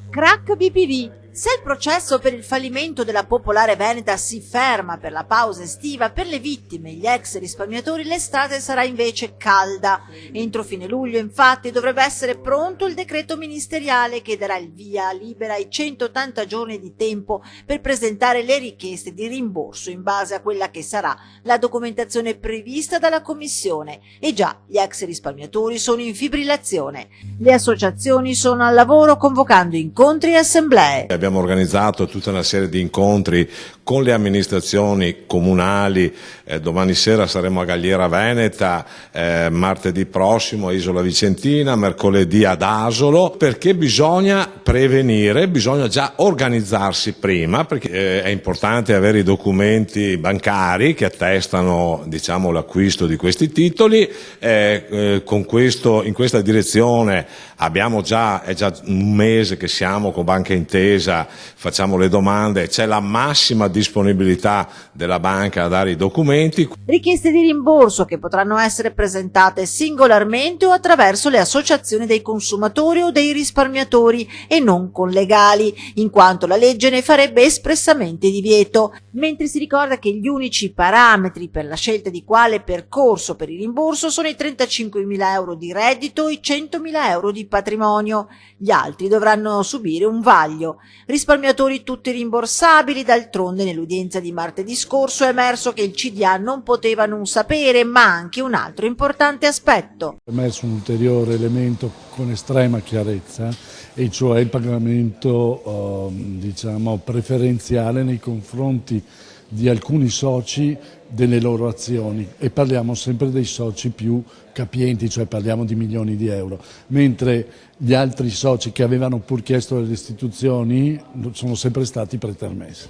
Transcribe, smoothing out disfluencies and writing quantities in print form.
Crack BPV. Se il processo per il fallimento della Popolare Veneta si ferma per la pausa estiva, per le vittime e gli ex risparmiatori l'estate sarà invece calda. Entro fine luglio, infatti, dovrebbe essere pronto il decreto ministeriale che darà il via libera ai 180 giorni di tempo per presentare le richieste di rimborso in base a quella che sarà la documentazione prevista dalla Commissione. E già, gli ex risparmiatori sono in fibrillazione. Le associazioni sono al lavoro convocando incontri e assemblee. Abbiamo organizzato tutta una serie di incontri con le amministrazioni comunali, domani sera saremo a Galliera Veneta, martedì prossimo a Isola Vicentina, mercoledì ad Asolo, perché bisogna prevenire, bisogna già organizzarsi prima, perché è importante avere i documenti bancari che attestano, diciamo, l'acquisto di questi titoli. In questa direzione è già un mese che siamo con Banca Intesa, facciamo le domande, c'è la massima disponibilità della banca a dare i documenti. Richieste di rimborso che potranno essere presentate singolarmente o attraverso le associazioni dei consumatori o dei risparmiatori e non collegali, in quanto la legge ne farebbe espressamente divieto, mentre si ricorda che gli unici parametri per la scelta di quale percorso per il rimborso sono i 35.000 euro di reddito e i 100.000 euro di patrimonio. Gli altri dovranno subire un vaglio. Risparmiatori tutti rimborsabili, d'altronde nell'udienza di martedì scorso è emerso che il CDA non poteva non sapere, ma anche un altro importante aspetto. È emerso un ulteriore elemento con estrema chiarezza, e cioè il pagamento preferenziale nei confronti di alcuni soci delle loro azioni, e parliamo sempre dei soci più capienti, cioè parliamo di milioni di euro, mentre gli altri soci che avevano pur chiesto le restituzioni sono sempre stati pretermessi.